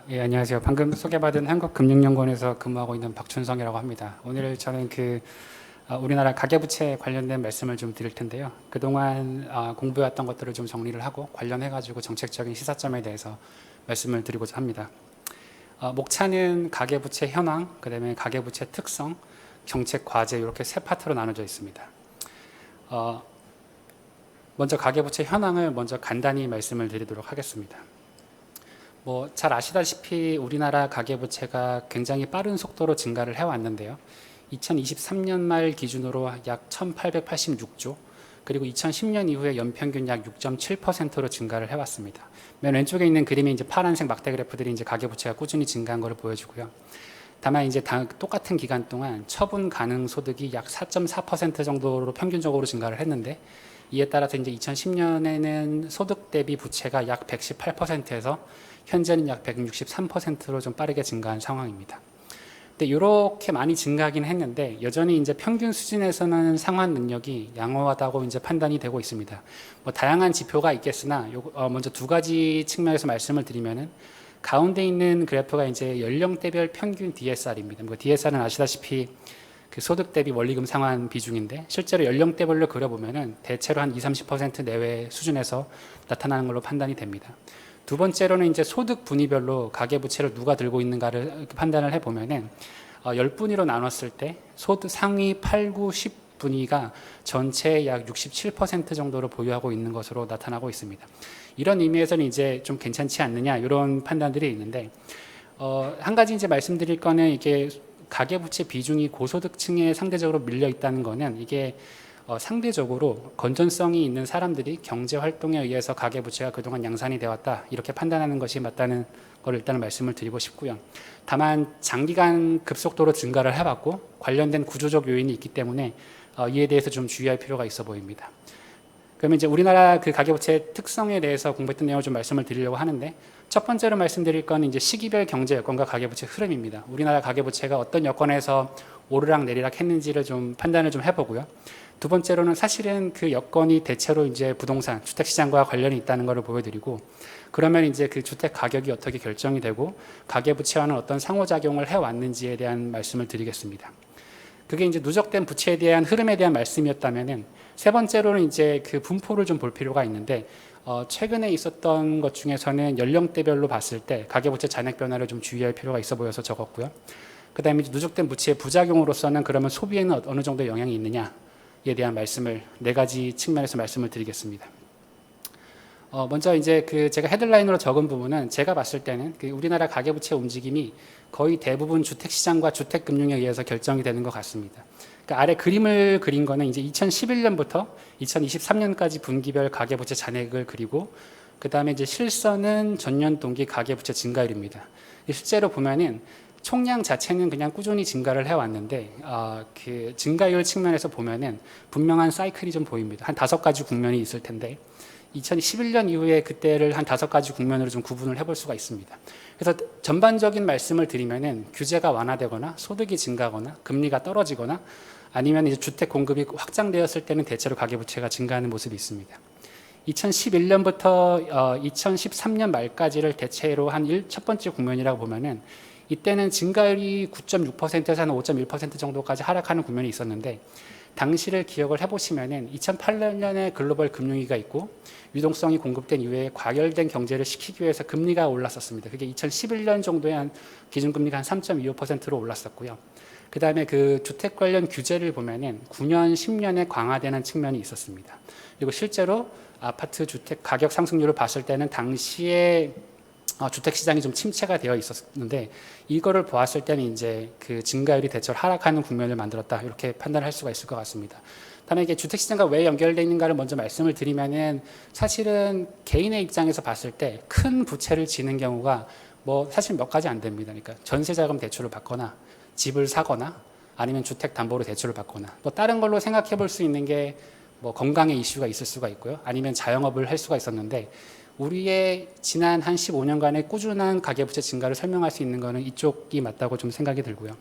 예, 안녕하세요. 방금 소개받은 한국금융연구원에서 근무하고 있는 박춘성이라고 합니다. 오늘 저는 우리나라 가계부채 관련된 말씀을 좀 드릴 텐데요. 그동안 공부해왔던 것들을 좀 정리를 하고 관련해가지고 정책적인 시사점에 대해서 말씀을 드리고자 합니다. 목차는 가계부채 현황, 그다음에 가계부채 특성, 정책 과제 이렇게 세 파트로 나눠져 있습니다. 먼저 가계부채 현황을 먼저 간단히 말씀을 드리도록 하겠습니다. 잘 아시다시피 우리나라 가계부채가 굉장히 빠른 속도로 증가를 해왔는데요. 2023년 말 기준으로 약 1,886조, 그리고 2010년 이후에 연평균 약 6.7%로 증가를 해왔습니다. 맨 왼쪽에 있는 그림이 이제 파란색 막대 그래프들이 이제 가계부채가 꾸준히 증가한 것을 보여주고요. 다만 이제 똑같은 기간 동안 처분 가능 소득이 약 4.4% 정도로 평균적으로 증가를 했는데, 이에 따라서 이제 2010년에는 소득 대비 부채가 약 118%에서 현재는 약 163%로 좀 빠르게 증가한 상황입니다. 근데 이렇게 많이 증가하긴 했는데 여전히 이제 평균 수준에서는 상환 능력이 양호하다고 이제 판단이 되고 있습니다. 다양한 지표가 있겠으나 먼저 두 가지 측면에서 말씀을 드리면은, 가운데 있는 그래프가 이제 연령대별 평균 DSR입니다. DSR은 아시다시피 그 소득 대비 원리금 상환 비중인데, 실제로 연령대별로 그려보면은 대체로 한 20-30% 내외 수준에서 나타나는 걸로 판단이 됩니다. 두 번째로는 이제 소득 분위별로 가계부채를 누가 들고 있는가를 판단을 해보면은 10분위로 나눴을 때 소득 상위 8, 9, 10분위가 전체의 약 67% 정도를 보유하고 있는 것으로 나타나고 있습니다. 이런 의미에서는 이제 좀 괜찮지 않느냐 이런 판단들이 있는데, 한 가지 이제 말씀드릴 거는, 이게 가계부채 비중이 고소득층에 상대적으로 밀려 있다는 거는, 이게 상대적으로 건전성이 있는 사람들이 경제 활동에 의해서 가계부채가 그동안 양산이 되었다 이렇게 판단하는 것이 맞다는 걸 일단은 말씀을 드리고 싶고요. 다만 장기간 급속도로 증가를 해왔고 관련된 구조적 요인이 있기 때문에 이에 대해서 좀 주의할 필요가 있어 보입니다. 그러면 이제 우리나라 그 가계부채 특성에 대해서 공부했던 내용을 좀 말씀을 드리려고 하는데, 첫 번째로 말씀드릴 건 이제 시기별 경제 여건과 가계부채 흐름입니다. 우리나라 가계부채가 어떤 여건에서 오르락 내리락 했는지를 좀 판단을 좀 해보고요. 두 번째로는 사실은 그 여건이 대체로 이제 부동산, 주택시장과 관련이 있다는 것을 보여드리고, 그러면 이제 그 주택 가격이 어떻게 결정이 되고 가계부채와는 어떤 상호작용을 해왔는지에 대한 말씀을 드리겠습니다. 그게 이제 누적된 부채에 대한 흐름에 대한 말씀이었다면은, 세 번째로는 이제 그 분포를 좀 볼 필요가 있는데, 최근에 있었던 것 중에서는 연령대별로 봤을 때 가계부채 잔액 변화를 좀 주의할 필요가 있어 보여서 적었고요. 그 다음에 누적된 부채의 부작용으로서는 그러면 소비에는 어느 정도 영향이 있느냐에 대한 말씀을 네 가지 측면에서 말씀을 드리겠습니다. 먼저 이제 제가 헤드라인으로 적은 부분은, 제가 봤을 때는 우리나라 가계부채 움직임이 거의 대부분 주택시장과 주택금융에 의해서 결정이 되는 것 같습니다. 그러니까 아래 그림을 그린 거는 이제 2011년부터 2023년까지 분기별 가계부채 잔액을 그리고, 그 다음에 이제 실선은 전년 동기 가계부채 증가율입니다. 실제로 보면은 총량 자체는 그냥 꾸준히 증가를 해왔는데, 그 증가율 측면에서 보면은 분명한 사이클이 좀 보입니다. 한 5가지 국면이 있을 텐데, 2011년 이후에 그때를 한 5가지 국면으로 좀 구분을 해볼 수가 있습니다. 그래서 전반적인 말씀을 드리면은, 규제가 완화되거나 소득이 증가하거나 금리가 떨어지거나 아니면 이제 주택 공급이 확장되었을 때는 대체로 가계부채가 증가하는 모습이 있습니다. 2011년부터 2013년 말까지를 대체로 첫 번째 국면이라고 보면은, 이때는 증가율이 9.6%에서 한 5.1% 정도까지 하락하는 국면이 있었는데, 당시를 기억을 해보시면은 2008년에 글로벌 금융위기가 있고 유동성이 공급된 이후에 과열된 경제를 시키기 위해서 금리가 올랐었습니다. 그게 2011년 정도에 한 기준금리가 한 3.25%로 올랐었고요. 그 다음에 그 주택 관련 규제를 보면은 9년, 10년에 강화되는 측면이 있었습니다. 그리고 실제로 아파트 주택 가격 상승률을 봤을 때는 당시에 주택시장이 좀 침체가 되어 있었는데, 이거를 보았을 때는 이제 그 증가율이 대체로 하락하는 국면을 만들었다 이렇게 판단할 수가 있을 것 같습니다. 다만 이게 주택시장과 왜 연결되어 있는가를 먼저 말씀을 드리면은, 사실은 개인의 입장에서 봤을 때 큰 부채를 지는 경우가 사실 몇 가지 안 됩니다. 그러니까 전세자금 대출을 받거나 집을 사거나 아니면 주택담보로 대출을 받거나, 다른 걸로 생각해 볼 수 있는 게 건강의 이슈가 있을 수가 있고요. 아니면 자영업을 할 수가 있었는데, 우리의 지난 한 15년간의 꾸준한 가계부채 증가를 설명할 수 있는 것은 이쪽이 맞다고 좀 생각이 들고요.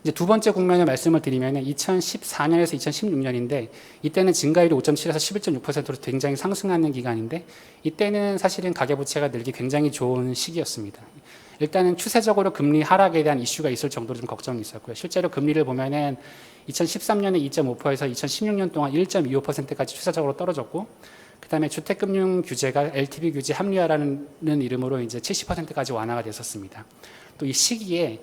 이제 두 번째 국면을 말씀을 드리면 2014년에서 2016년인데, 이때는 증가율이 5.7에서 11.6%로 굉장히 상승하는 기간인데, 이때는 사실은 가계부채가 늘기 굉장히 좋은 시기였습니다. 일단은 추세적으로 금리 하락에 대한 이슈가 있을 정도로 좀 걱정이 있었고요. 실제로 금리를 보면은 2013년에 2.5%에서 2016년 동안 1.25%까지 추세적으로 떨어졌고, 그다음에 주택금융 규제가 LTV 규제 합리화라는 이름으로 이제 70%까지 완화가 됐었습니다. 또 이 시기에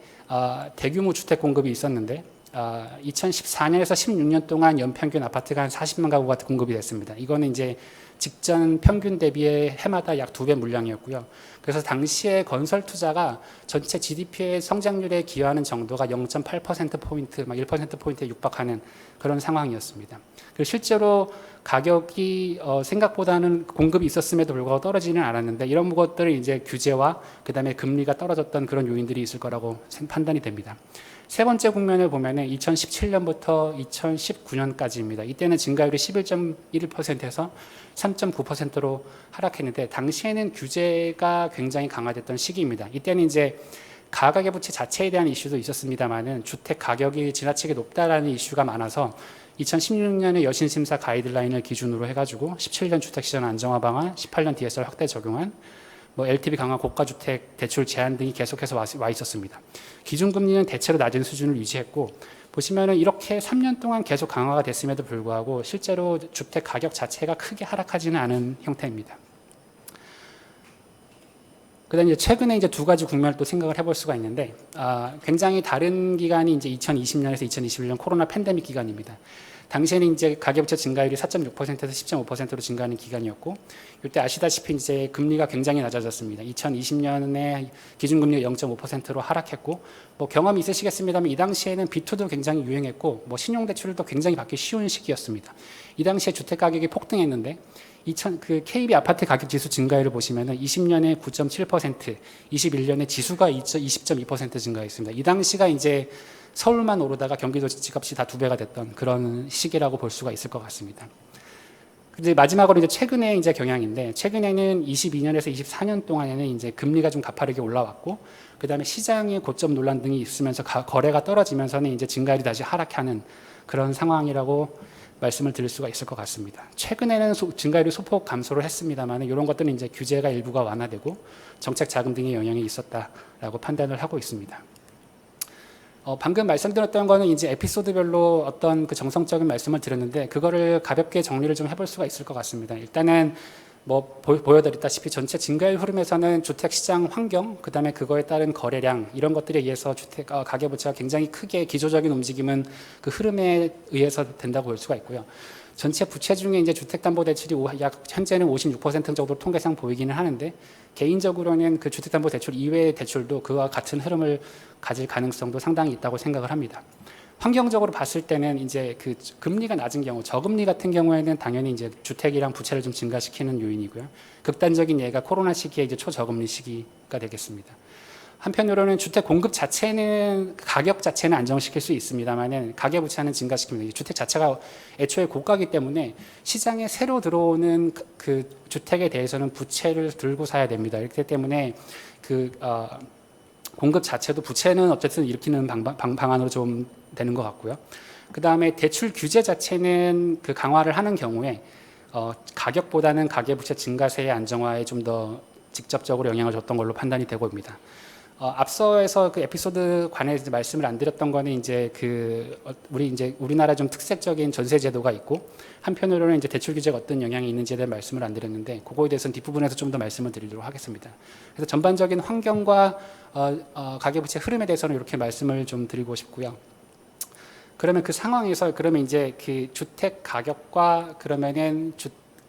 대규모 주택 공급이 있었는데 2014년에서 16년 동안 연평균 아파트가 한 40만 가구가 공급이 됐습니다. 이거는 이제 직전 평균 대비해 해마다 약 2배 물량이었고요. 그래서 당시에 건설 투자가 전체 GDP의 성장률에 기여하는 정도가 0.8%포인트, 막 1%포인트에 육박하는 그런 상황이었습니다. 그리고 실제로 가격이 생각보다는 공급이 있었음에도 불구하고 떨어지는 않았는데, 이런 것들은 이제 규제와 그다음에 금리가 떨어졌던 그런 요인들이 있을 거라고 판단이 됩니다. 세 번째 국면을 보면은 2017년부터 2019년까지입니다. 이때는 증가율이 11.1%에서 3.9%로 하락했는데, 당시에는 규제가 굉장히 강화됐던 시기입니다. 이때는 이제 가가계부채 자체에 대한 이슈도 있었습니다만은 주택 가격이 지나치게 높다라는 이슈가 많아서 2016년에 여신심사 가이드라인을 기준으로 해가지고 17년 주택시장 안정화 방안, 18년 DSR 확대 적용안, LTV 강화 고가주택 대출 제한 등이 계속해서 와 있었습니다. 기준금리는 대체로 낮은 수준을 유지했고, 보시면은 이렇게 3년 동안 계속 강화가 됐음에도 불구하고 실제로 주택 가격 자체가 크게 하락하지는 않은 형태입니다. 그다음에 최근에 이제 두 가지 국면을 또 생각을 해볼 수가 있는데, 굉장히 다른 기간이 이제 2020년에서 2021년 코로나 팬데믹 기간입니다. 당시에는 이제 가계부채 증가율이 4.6%에서 10.5%로 증가하는 기간이었고, 이때 아시다시피 이제 금리가 굉장히 낮아졌습니다. 2020년에 기준금리가 0.5%로 하락했고, 경험이 있으시겠습니다만 이 당시에는 B2도 굉장히 유행했고, 신용대출도 굉장히 받기 쉬운 시기였습니다. 이 당시에 주택 가격이 폭등했는데, KB 아파트 가격 지수 증가율을 보시면은 20년에 9.7%, 21년에 지수가 20.2% 증가했습니다. 이 당시가 이제 서울만 오르다가 경기도 집값이 다 2배가 됐던 그런 시기라고 볼 수가 있을 것 같습니다. 근데 마지막으로 이제 최근에 이제 경향인데, 최근에는 22년에서 24년 동안에는 이제 금리가 좀 가파르게 올라왔고, 그 다음에 시장의 고점 논란 등이 있으면서 거래가 떨어지면서는 이제 증가율이 다시 하락하는 그런 상황이라고 말씀을 드릴 수가 있을 것 같습니다. 최근에는 증가율이 소폭 감소를 했습니다만 이런 것들은 이제 규제가 일부가 완화되고 정책 자금 등의 영향이 있었다라고 판단을 하고 있습니다. 방금 말씀드렸던 거는 이제 에피소드별로 어떤 그 정성적인 말씀을 드렸는데, 그거를 가볍게 정리를 좀 해볼 수가 있을 것 같습니다. 일단은 보여드렸다시피 전체 증가율 흐름에서는 주택시장 환경, 그 다음에 그거에 따른 거래량, 이런 것들에 의해서 가계부채가 굉장히 크게 기조적인 움직임은 그 흐름에 의해서 된다고 볼 수가 있고요. 전체 부채 중에 이제 주택담보대출이 현재는 56% 정도 통계상 보이기는 하는데, 개인적으로는 그 주택담보대출 이외의 대출도 그와 같은 흐름을 가질 가능성도 상당히 있다고 생각을 합니다. 환경적으로 봤을 때는 이제 그 금리가 낮은 경우, 저금리 같은 경우에는 당연히 이제 주택이랑 부채를 좀 증가시키는 요인이고요. 극단적인 예가 코로나 시기에 이제 초저금리 시기가 되겠습니다. 한편으로는 주택 공급 자체는 가격 자체는 안정시킬 수 있습니다만은 가계부채는 증가시킵니다. 주택 자체가 애초에 고가이기 때문에 시장에 새로 들어오는 그 주택에 대해서는 부채를 들고 사야 됩니다. 이렇기 때문에 공급 자체도 부채는 어쨌든 일으키는 방안으로 좀 되는 것 같고요. 그 다음에 대출 규제 자체는 그 강화를 하는 경우에 가격보다는 가계부채 증가세의 안정화에 좀 더 직접적으로 영향을 줬던 걸로 판단이 되고 있습니다. 앞서에서 그 에피소드 관해서 말씀을 안 드렸던 거는 이제 우리나라 좀 특색적인 전세 제도가 있고, 한편으로는 이제 대출 규제가 어떤 영향이 있는지에 대한 말씀을 안 드렸는데, 그거에 대해서는 뒷부분에서 좀 더 말씀을 드리도록 하겠습니다. 그래서 전반적인 환경과 가계부채 흐름에 대해서는 이렇게 말씀을 좀 드리고 싶고요. 그러면 그 상황에서 이제 그 주택 가격과 그러면은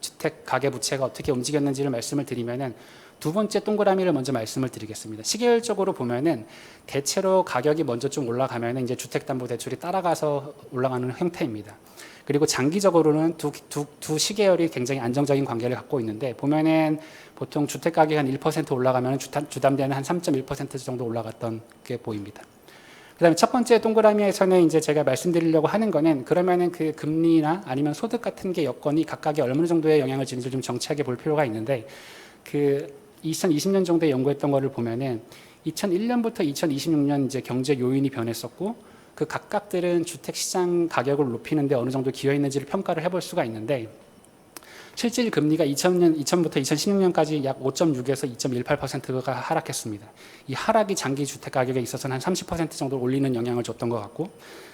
주택 가계부채가 어떻게 움직였는지를 말씀을 드리면은, 두 번째 동그라미를 먼저 말씀을 드리겠습니다. 시계열적으로 보면은 대체로 가격이 먼저 좀 올라가면은 이제 주택담보대출이 따라가서 올라가는 형태입니다. 그리고 장기적으로는 두 시계열이 굉장히 안정적인 관계를 갖고 있는데, 보면은 보통 주택 가격이 한 1% 올라가면 주담대는 한 3.1% 정도 올라갔던 게 보입니다. 그다음에 첫 번째 동그라미에서는 이제 제가 말씀드리려고 하는 거는, 그러면은 그 금리나 아니면 소득 같은 게 여건이 각각에 어느 정도의 영향을 주는지 좀 정치하게 볼 필요가 있는데, 2020년 정도에 연구했던 거를 보면은 2001년부터 2026년 이제 경제 요인이 변했었고, 그 각각들은 주택 시장 가격을 높이는데 어느 정도 기여했는지를 평가를 해볼 수가 있는데, 실질 금리가 2000부터 2016년까지 약 5.6에서 2.18%가 하락했습니다. 이 하락이 장기 주택 가격에 있어서는 한 30% 정도 올리는 영향을 줬던 것 같고,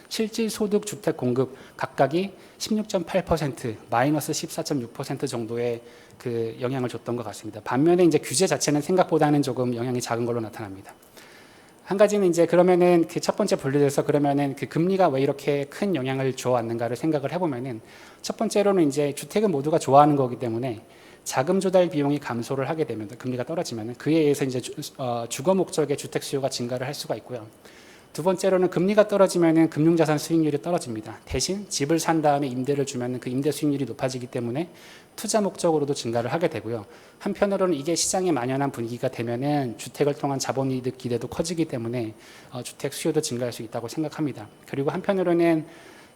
실질 소득 주택 공급 각각이 16.8%, 마이너스 14.6% 정도의 그 영향을 줬던 것 같습니다. 반면에 이제 규제 자체는 생각보다는 조금 영향이 작은 걸로 나타납니다. 한 가지는 이제 그러면은 그 첫 번째 분류돼서 그러면은 그 금리가 왜 이렇게 큰 영향을 줘왔는가를 생각을 해보면은, 첫 번째로는 이제 주택은 모두가 좋아하는 거기 때문에 자금 조달 비용이 감소를 하게 되면, 금리가 떨어지면은 그에 의해서 이제 주거 목적의 주택 수요가 증가를 할 수가 있고요. 두 번째로는 금리가 떨어지면은 금융자산 수익률이 떨어집니다. 대신 집을 산 다음에 임대를 주면은 그 임대 수익률이 높아지기 때문에 투자 목적으로도 증가를 하게 되고요. 한편으로는 이게 시장에 만연한 분위기가 되면은 주택을 통한 자본이득 기대도 커지기 때문에 주택 수요도 증가할 수 있다고 생각합니다. 그리고 한편으로는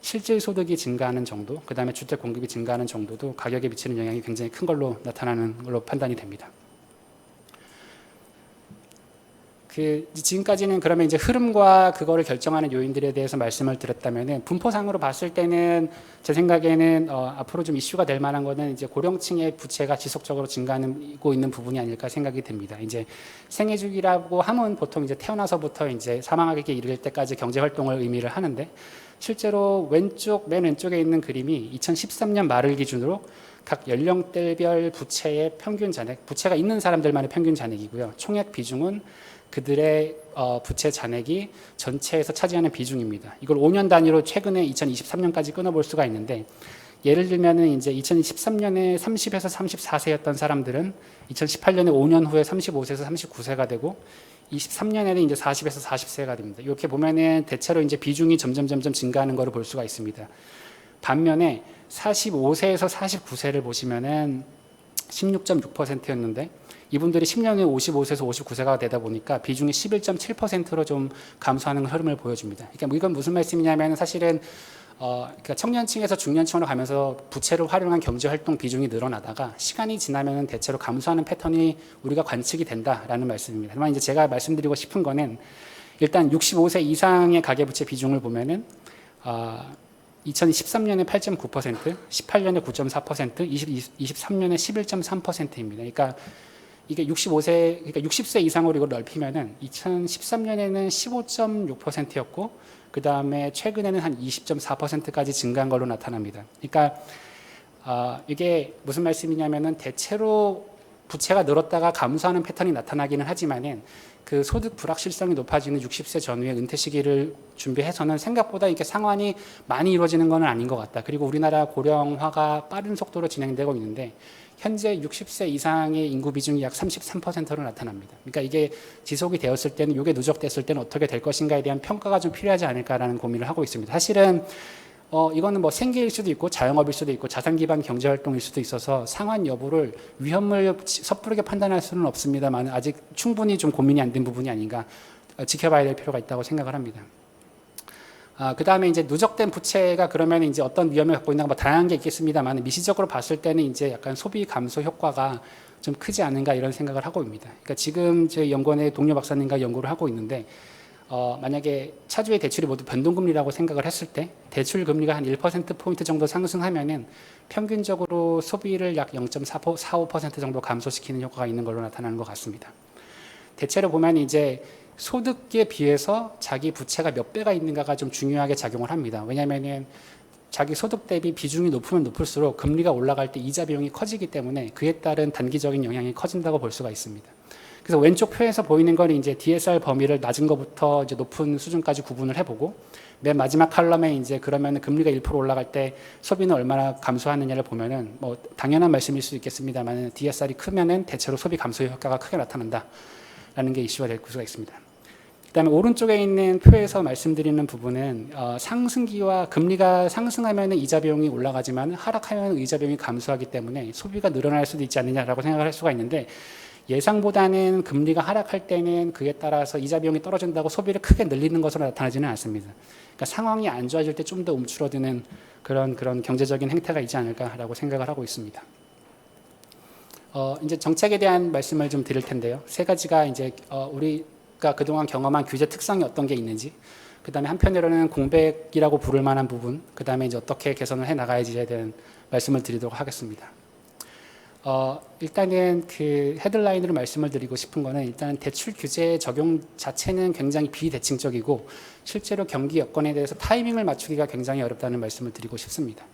실질 소득이 증가하는 정도, 그 다음에 주택 공급이 증가하는 정도도 가격에 미치는 영향이 굉장히 큰 걸로 나타나는 걸로 판단이 됩니다. 지금까지는 그러면 이제 흐름과 그거를 결정하는 요인들에 대해서 말씀을 드렸다면은, 분포상으로 봤을 때는 제 생각에는 앞으로 좀 이슈가 될 만한 거는 이제 고령층의 부채가 지속적으로 증가하고 있는 부분이 아닐까 생각이 됩니다. 이제 생애 주기라고 하면 보통 이제 태어나서부터 이제 사망하게 이를 때까지 경제 활동을 의미를 하는데, 실제로 맨 왼쪽에 있는 그림이 2013년 말을 기준으로 각 연령대별 부채의 평균 잔액, 부채가 있는 사람들만의 평균 잔액이고요. 총액 비중은 그들의 부채 잔액이 전체에서 차지하는 비중입니다. 이걸 5년 단위로 최근에 2023년까지 끊어볼 수가 있는데, 예를 들면은 이제 2013년에 30에서 34세였던 사람들은 2018년에 5년 후에 35세에서 39세가 되고, 23년에는 이제 40에서 40세가 됩니다. 이렇게 보면은 대체로 이제 비중이 점점 증가하는 것을 볼 수가 있습니다. 반면에 45세에서 49세를 보시면은 16.6%였는데, 이분들이 10년 후에 55세에서 59세가 되다 보니까 비중이 11.7%로 좀 감소하는 흐름을 보여줍니다. 그러니까 이건 무슨 말씀이냐면, 사실은 그러니까 청년층에서 중년층으로 가면서 부채를 활용한 경제 활동 비중이 늘어나다가 시간이 지나면 대체로 감소하는 패턴이 우리가 관측이 된다라는 말씀입니다. 하지만 이제 제가 말씀드리고 싶은 거는, 일단 65세 이상의 가계부채 비중을 보면은 2013년에 8.9%, 18년에 9.4%, 23년에 11.3%입니다. 그러니까 이게 60세 이상으로 이걸 넓히면은 2013년에는 15.6%였고, 그 다음에 최근에는 한 20.4%까지 증가한 걸로 나타납니다. 그러니까 이게 무슨 말씀이냐면은, 대체로 부채가 늘었다가 감소하는 패턴이 나타나기는 하지만은 그 소득 불확실성이 높아지는 60세 전후의 은퇴 시기를 준비해서는 생각보다 이렇게 상환이 많이 이루어지는 건 아닌 것 같다. 그리고 우리나라 고령화가 빠른 속도로 진행되고 있는데, 현재 60세 이상의 인구 비중이 약 33%로 나타납니다. 그러니까 이게 지속이 되었을 때는, 이게 누적됐을 때는 어떻게 될 것인가에 대한 평가가 좀 필요하지 않을까라는 고민을 하고 있습니다. 사실은 이거는 뭐 생계일 수도 있고 자영업일 수도 있고 자산 기반 경제 활동일 수도 있어서 상환 여부를 위험을 섣부르게 판단할 수는 없습니다만, 아직 충분히 좀 고민이 안 된 부분이 아닌가 지켜봐야 될 필요가 있다고 생각을 합니다. 그 다음에 이제 누적된 부채가 그러면 이제 어떤 위험을 갖고 있나, 뭐 다양한 게 있겠습니다만, 미시적으로 봤을 때는 이제 약간 소비 감소 효과가 좀 크지 않은가 이런 생각을 하고 있습니다. 그러니까 지금 제 연구원의 동료 박사님과 연구를 하고 있는데, 만약에 차주의 대출이 모두 변동금리라고 생각을 했을 때 대출 금리가 한 1%포인트 정도 상승하면은 평균적으로 소비를 약 0.45% 정도 감소시키는 효과가 있는 걸로 나타나는 것 같습니다. 대체로 보면 이제 소득에 비해서 자기 부채가 몇 배가 있는가가 좀 중요하게 작용을 합니다. 왜냐하면은 자기 소득 대비 비중이 높으면 높을수록 금리가 올라갈 때 이자 비용이 커지기 때문에 그에 따른 단기적인 영향이 커진다고 볼 수가 있습니다. 그래서 왼쪽 표에서 보이는 건 이제 DSR 범위를 낮은 것부터 이제 높은 수준까지 구분을 해보고, 맨 마지막 칼럼에 이제 그러면 금리가 1% 올라갈 때 소비는 얼마나 감소하느냐를 보면은, 뭐 당연한 말씀일 수 있겠습니다만, DSR이 크면은 대체로 소비 감소 효과가 크게 나타난다라는 게 이슈가 될 수가 있습니다. 그다음에 오른쪽에 있는 표에서 말씀드리는 부분은 상승기와 금리가 상승하면 이자 비용이 올라가지만 하락하면 이자 비용이 감소하기 때문에 소비가 늘어날 수도 있지 않느냐라고 생각을 할 수가 있는데, 예상보다는 금리가 하락할 때는 그에 따라서 이자 비용이 떨어진다고 소비를 크게 늘리는 것으로 나타나지는 않습니다. 그러니까 상황이 안 좋아질 때 좀 더 움츠러드는 그런 경제적인 행태가 있지 않을까라고 생각을 하고 있습니다. 이제 정책에 대한 말씀을 좀 드릴 텐데요. 세 가지가 이제 우리가 그동안 경험한 규제 특성이 어떤 게 있는지, 그 다음에 한편으로는 공백이라고 부를 만한 부분, 그 다음에 이제 어떻게 개선을 해 나가야지에 대한 말씀을 드리도록 하겠습니다. 일단은 그 헤드라인으로 말씀을 드리고 싶은 거는 일단 대출 규제 적용 자체는 굉장히 비대칭적이고 실제로 경기 여건에 대해서 타이밍을 맞추기가 굉장히 어렵다는 말씀을 드리고 싶습니다.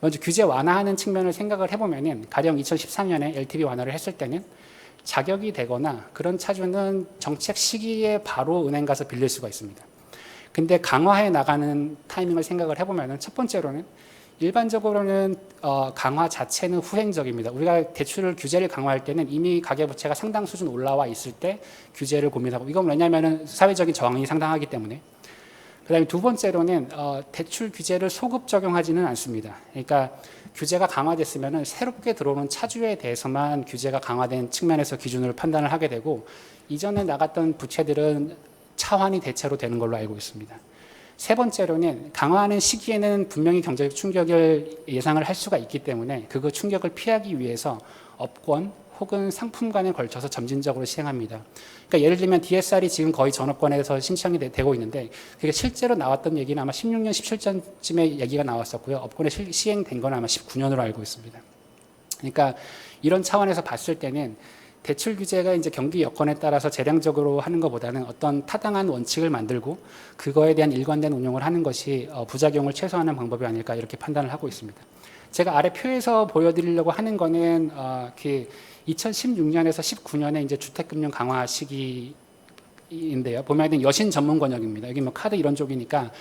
먼저 규제 완화하는 측면을 생각을 해보면은 가령 2013년에 LTV 완화를 했을 때는 자격이 되거나 그런 차주는 정책 시기에 바로 은행 가서 빌릴 수가 있습니다. 근데 강화해 나가는 타이밍을 생각을 해보면은 첫 번째로는 일반적으로는 강화 자체는 후행적입니다. 우리가 대출을 규제를 강화할 때는 이미 가계부채가 상당 수준 올라와 있을 때 규제를 고민하고 이건 왜냐하면 사회적인 저항이 상당하기 때문에. 그다음에 두 번째로는 대출 규제를 소급 적용하지는 않습니다. 그러니까 규제가 강화됐으면 새롭게 들어오는 차주에 대해서만 규제가 강화된 측면에서 기준으로 판단을 하게 되고 이전에 나갔던 부채들은 차환이 대체로 되는 걸로 알고 있습니다. 세 번째로는 강화하는 시기에는 분명히 경제적 충격을 예상을 할 수가 있기 때문에 그 충격을 피하기 위해서 업권 혹은 상품 간에 걸쳐서 점진적으로 시행합니다. 그러니까 예를 들면 DSR이 지금 거의 전 업권에서 신청이 되고 있는데 그게 실제로 나왔던 얘기는 아마 16년, 17년쯤에 얘기가 나왔었고요. 업권에 시행된 건 아마 19년으로 알고 있습니다. 그러니까 이런 차원에서 봤을 때는 대출 규제가 이제 경기 여건에 따라서 재량적으로 하는 것보다는 어떤 타당한 원칙을 만들고 그거에 대한 일관된 운용을 하는 것이 부작용을 최소화하는 방법이 아닐까 이렇게 판단을 하고 있습니다. 제가 아래 표에서 보여드리려고 하는 거는 그 2016년에서 19년에 이제 주택금융 강화 시기인데요. 보면 여신 전문 권역입니다. 여기 뭐 카드 이런 쪽이니까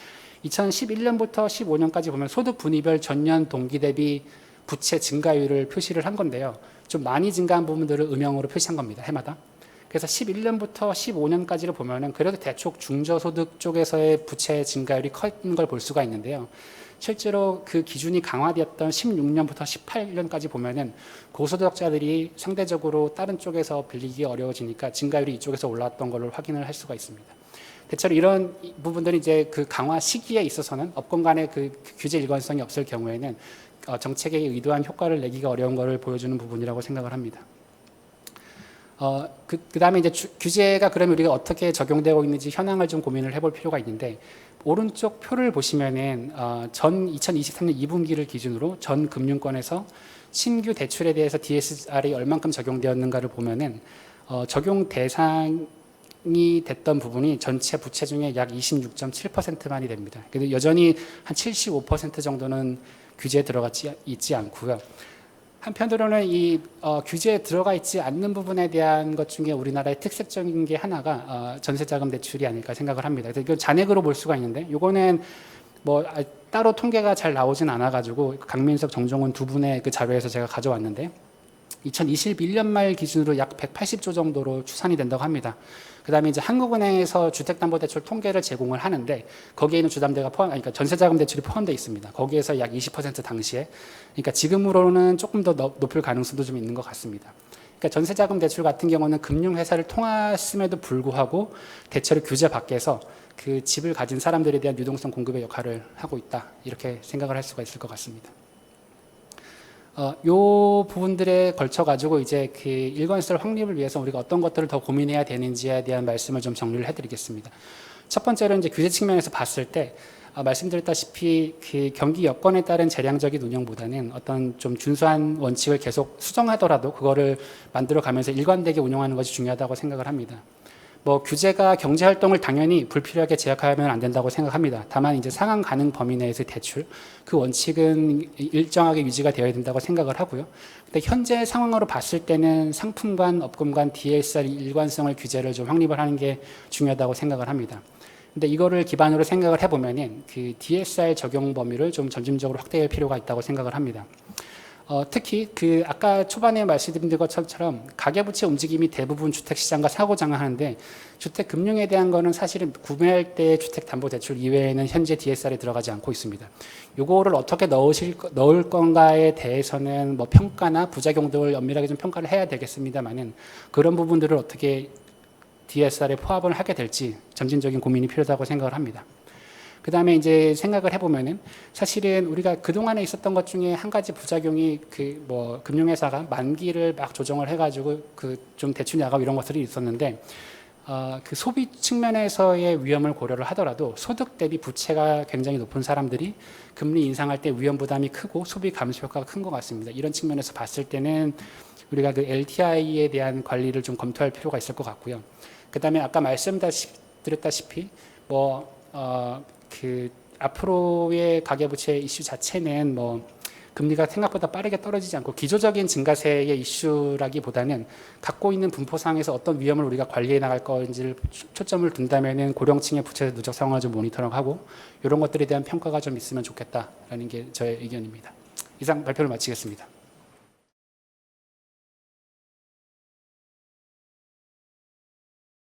2011년부터 15년까지 보면 소득 분위별 전년 동기 대비 부채 증가율을 표시를 한 건데요. 좀 많이 증가한 부분들을 음영으로 표시한 겁니다. 해마다. 그래서 11년부터 15년까지를 보면은 그래도 대충 중저소득 쪽에서의 부채 증가율이 큰 걸 볼 수가 있는데요. 실제로 그 기준이 강화되었던 16년부터 18년까지 보면은 고소득자들이 상대적으로 다른 쪽에서 빌리기 어려워지니까 증가율이 이쪽에서 올라왔던 걸로 확인을 할 수가 있습니다. 대체로 이런 부분들이 이제 그 강화 시기에 있어서는 업권 간의 그 규제 일관성이 없을 경우에는 정책에 의도한 효과를 내기가 어려운 것을 보여주는 부분이라고 생각을 합니다. 그다음에 이제 규제가 그러면 우리가 어떻게 적용되고 있는지 현황을 좀 고민을 해볼 필요가 있는데 오른쪽 표를 보시면은 전 2023년 2분기를 기준으로 전 금융권에서 신규 대출에 대해서 DSR이 얼만큼 적용되었는가를 보면은 적용 대상이 됐던 부분이 전체 부채 중에 약 26.7%만이 됩니다. 그래도 여전히 한 75% 정도는 규제에 들어가 있지 않고요. 한편으로는 이 규제에 들어가 있지 않는 부분에 대한 것 중에 우리나라의 특색적인 게 하나가 전세자금 대출이 아닐까 생각을 합니다. 그래서 이건 잔액으로 볼 수가 있는데 이거는 뭐 따로 통계가 잘 나오진 않아가지고 강민석, 정종원 두 분의 그 자료에서 제가 가져왔는데 2021년 말 기준으로 약 180조 정도로 추산이 된다고 합니다. 그다음에 이제 한국은행에서 주택담보대출 통계를 제공을 하는데 거기에 있는 주담대가 그러니까 전세자금 대출이 포함되어 있습니다. 거기에서 약 20% 당시에, 그러니까 지금으로는 조금 더 높을 가능성도 좀 있는 것 같습니다. 그러니까 전세자금 대출 같은 경우는 금융회사를 통했음에도 불구하고 대체로 규제 밖에서 그 집을 가진 사람들에 대한 유동성 공급의 역할을 하고 있다 이렇게 생각을 할 수가 있을 것 같습니다. 요 부분들에 걸쳐 가지고 이제 그 일관성 확립을 위해서 우리가 어떤 것들을 더 고민해야 되는지에 대한 말씀을 좀 정리를 해드리겠습니다. 첫 번째로 이제 규제 측면에서 봤을 때 말씀드렸다시피 그 경기 여건에 따른 재량적인 운영보다는 어떤 좀 준수한 원칙을 계속 수정하더라도 그거를 만들어 가면서 일관되게 운영하는 것이 중요하다고 생각을 합니다. 뭐 규제가 경제 활동을 당연히 불필요하게 제약하면 안 된다고 생각합니다. 다만 이제 상환 가능 범위 내에서의 대출 그 원칙은 일정하게 유지가 되어야 된다고 생각을 하고요. 근데 현재 상황으로 봤을 때는 상품 간, 업금 간 DSR 일관성을 규제를 좀 확립을 하는 게 중요하다고 생각을 합니다. 근데 이거를 기반으로 생각을 해보면은 그 DSR 적용 범위를 좀 점진적으로 확대할 필요가 있다고 생각을 합니다. 특히 그 아까 초반에 말씀드린 것처럼 가계부채 움직임이 대부분 주택시장과 상호작용하는데 주택금융에 대한 거는 사실은 구매할 때 주택담보대출 이외에는 현재 DSR에 들어가지 않고 있습니다. 요거를 어떻게 넣을 건가에 대해서는 뭐 평가나 부작용들을 엄밀하게 좀 평가를 해야 되겠습니다만은 그런 부분들을 어떻게 DSR에 포함을 하게 될지 점진적인 고민이 필요하다고 생각을 합니다. 그 다음에 이제 생각을 해보면은 사실은 우리가 그동안에 있었던 것 중에 한 가지 부작용이 그 뭐 금융회사가 만기를 막 조정을 해가지고 그 좀 대출 야가 이런 것들이 있었는데 그 소비 측면에서의 위험을 고려를 하더라도 소득 대비 부채가 굉장히 높은 사람들이 금리 인상할 때 위험 부담이 크고 소비 감소 효과가 큰 것 같습니다. 이런 측면에서 봤을 때는 우리가 그 LTI에 대한 관리를 좀 검토할 필요가 있을 것 같고요. 그다음에 아까 말씀드렸다시피 그 앞으로의 가계부채 이슈 자체는 금리가 생각보다 빠르게 떨어지지 않고 기조적인 증가세의 이슈라기보다는 갖고 있는 분포상에서 어떤 위험을 우리가 관리해 나갈 건지를 초점을 둔다면은 고령층의 부채 누적 상황을 좀 모니터링하고 이런 것들에 대한 평가가 좀 있으면 좋겠다라는 게 저의 의견입니다. 이상 발표를 마치겠습니다.